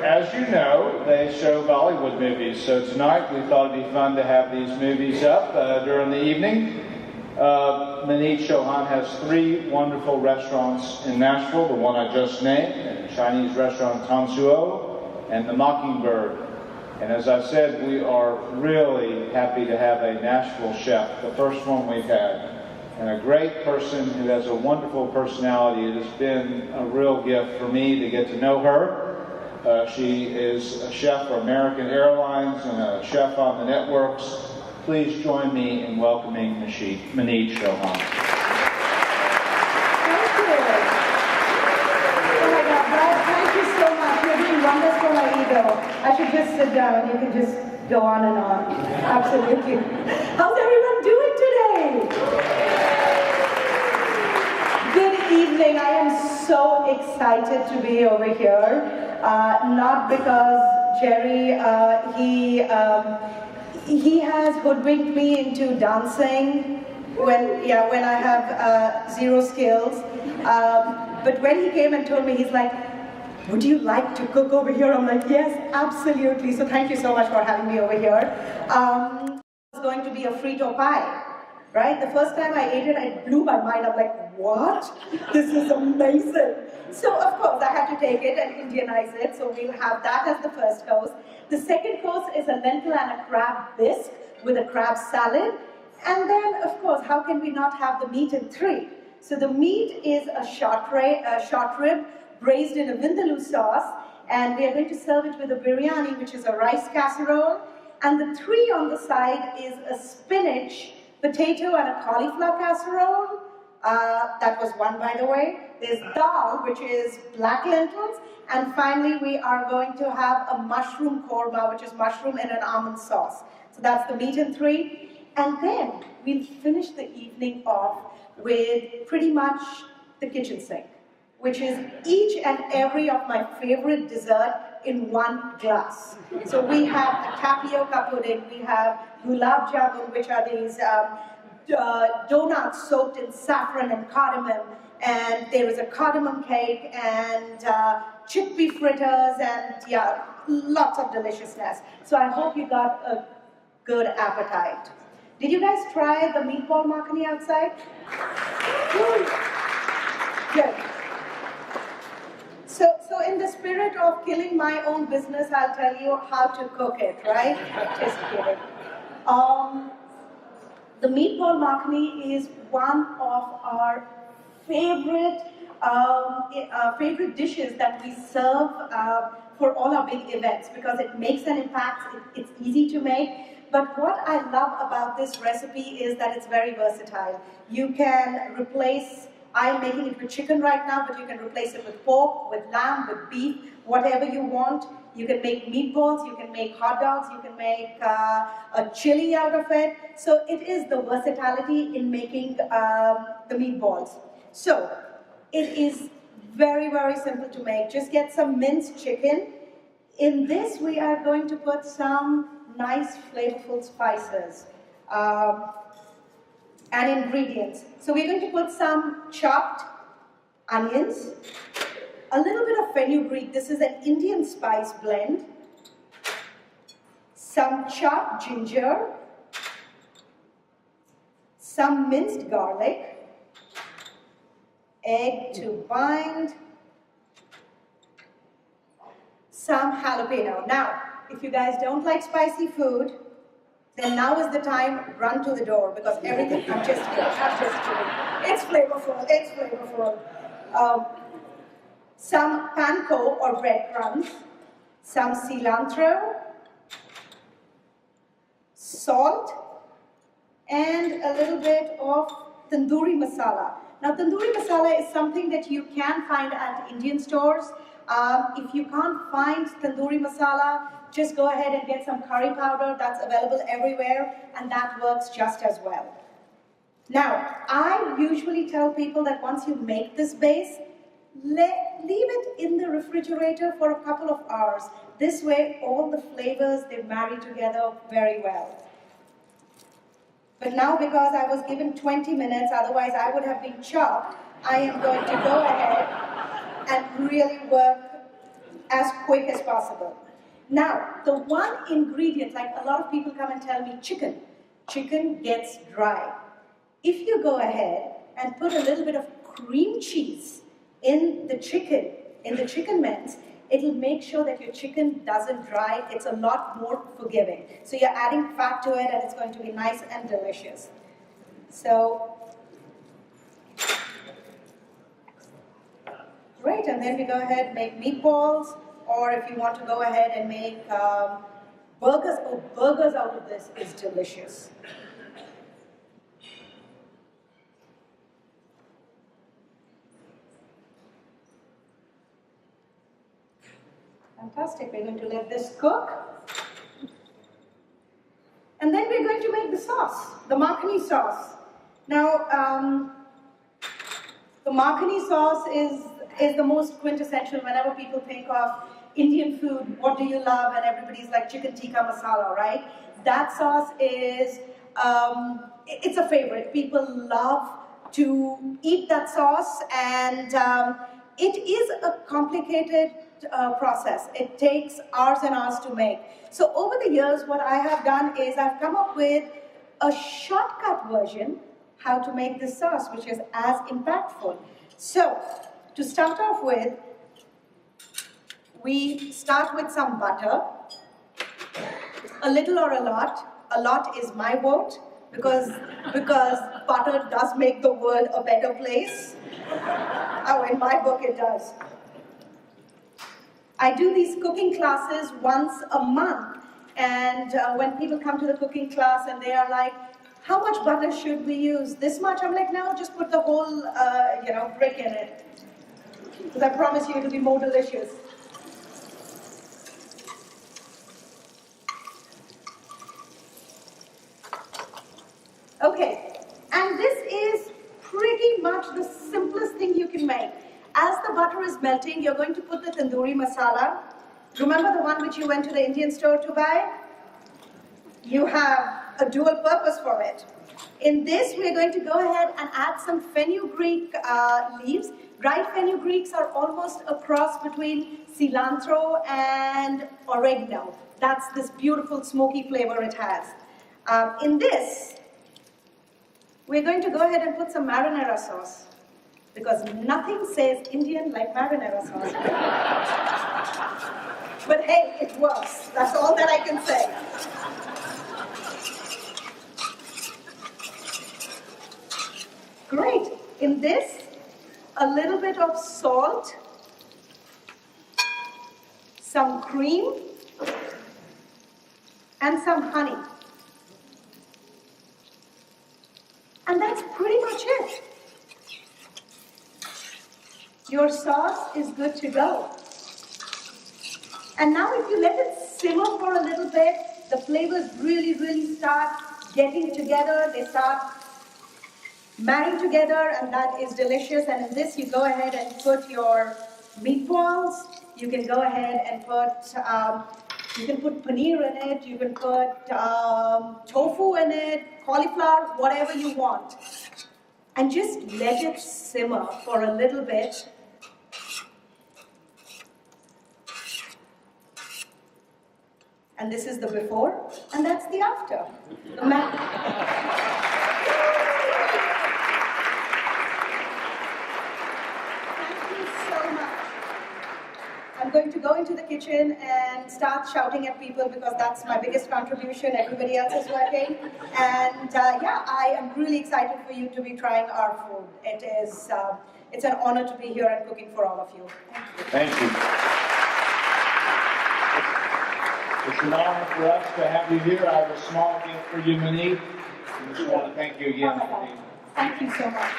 as you know, they show Bollywood movies. So tonight we thought it'd be fun to have these movies up during the evening. Maneet Chauhan has 3 wonderful restaurants in Nashville, the one I just named, the Chinese restaurant Tansuo, and the Mockingbird. And as I said, we are really happy to have a Nashville chef, the first one we've had, and a great person who has a wonderful personality. It has been a real gift for me to get to know her. She is a chef for American Airlines and a chef on the networks. Please join me in welcoming Maneet Chauhan. Thank you. Oh my God, Brad, thank you so much. You're doing wonders for my ego. I should just sit down. You can just go on and on. Absolutely. How's everyone doing today? Good evening. I am so excited to be over here. Not because Jerry, he has hoodwinked me into dancing when I have 0 skills. But when he came and told me, he's like, would you like to cook over here? I'm like, yes, absolutely. So thank you so much for having me over here. It's going to be a Frito pie, right? The first time I ate it, it blew my mind. I'm like, what? This is amazing. So of course I had to take it and Indianize it. So we'll have that as the first course. The second course is a lentil and a crab bisque with a crab salad. And then, of course, how can we not have the meat in 3? So the meat is a short rib braised in a vindaloo sauce, and we are going to serve it with a biryani, which is a rice casserole. And the 3 on the side is a spinach, potato, and a cauliflower casserole. That was 1, by the way. There's dal, which is black lentils. And finally, we are going to have a mushroom korma, which is mushroom in an almond sauce. So that's the meat in 3. And then we'll finish the evening off with pretty much the kitchen sink, which is each and every of my favorite dessert in 1 glass. So we have a tapioca pudding, we have gulab jamun, which are these donuts soaked in saffron and cardamom, and there is a cardamom cake and chickpea fritters, and lots of deliciousness. So I hope you got a good appetite. Did you guys try the meatball makhani outside? Good. So in the spirit of killing my own business, I'll tell you how to cook it, right? Just kidding. The meatball makhani is one of our favorite dishes that we serve for all our big events because it makes an impact, it's easy to make. But what I love about this recipe is that it's very versatile. You can replace, I'm making it with chicken right now, but you can replace it with pork, with lamb, with beef, whatever you want. You can make meatballs, you can make hot dogs, you can make a chili out of it. So it is the versatility in making the meatballs. So it is very, very simple to make. Just get some minced chicken. In this, we are going to put some nice flavorful spices and ingredients. So we're going to put some chopped onions, a little bit of fenugreek. This is an Indian spice blend. Some chopped ginger, some minced garlic, egg to bind, some jalapeno. Now, if you guys don't like spicy food, then now is the time, run to the door because everything, I'm just kidding. It's flavorful, it's flavorful. Some panko or breadcrumbs, some cilantro, salt, and a little bit of tandoori masala. Now, tandoori masala is something that you can find at Indian stores. If you can't find tandoori masala, just go ahead and get some curry powder. That's available everywhere, and that works just as well. Now, I usually tell people that once you make this base, leave it in the refrigerator for a couple of hours. This way, all the flavors, they marry together very well. But now, because I was given 20 minutes, otherwise I would have been chopped, I am going to go ahead and really work as quick as possible. Now, the one ingredient, like a lot of people come and tell me, chicken. Chicken gets dry. If you go ahead and put a little bit of cream cheese in the chicken mince, it'll make sure that your chicken doesn't dry. It's a lot more forgiving. So you're adding fat to it and it's going to be nice and delicious. So, great, and then we go ahead and make meatballs, or if you want to go ahead and make burgers. Oh, burgers out of this is delicious. Fantastic. We're going to let this cook. And then we're going to make the sauce, the makhani sauce. Now, the makhani sauce is the most quintessential whenever people think of Indian food. What do you love? And everybody's like chicken tikka masala, right? That sauce is, it's a favorite. People love to eat that sauce, and it is a complicated process. It takes hours and hours to make. So over the years, what I have done is I've come up with a shortcut version how to make this sauce, which is as impactful. So to start off with, we start with some butter, a little or a lot. A lot is my vote because butter does make the world a better place. Oh, in my book it does. I do these cooking classes once a month, and when people come to the cooking class and they are like, how much butter should we use? This much? I'm like, no, just put the whole, brick in it. Because I promise you it'll be more delicious. Okay, and this is pretty much the simplest thing you can make. As the butter is melting, you're going to put the tandoori masala. Remember the one which you went to the Indian store to buy? You have a dual purpose for it. In this, we're going to go ahead and add some fenugreek leaves. Dried fenugreeks are almost a cross between cilantro and oregano. That's this beautiful smoky flavor it has. In this, we're going to go ahead and put some marinara sauce, because nothing says Indian like marinara sauce. But hey, it works. That's all that I can say. Great. In this, a little bit of salt, some cream, and some honey. And that's pretty much it. Your sauce is good to go. And now if you let it simmer for a little bit, the flavors really start getting together. They start marrying together, and that is delicious. And in this, you go ahead and put your meatballs. You can go ahead and you can put paneer in it. You can put tofu in it, cauliflower, whatever you want. And just let it simmer for a little bit. And this is the before, and that's the after. Thank you so much. I'm going to go into the kitchen and start shouting at people because that's my biggest contribution. Everybody else is working. And I am really excited for you to be trying our food. It's an honor to be here and cooking for all of you. Thank you. Thank you. It's an honor for us to have you here. I have a small gift for you, Maneet. I just want to thank you again for being here. Thank you so much.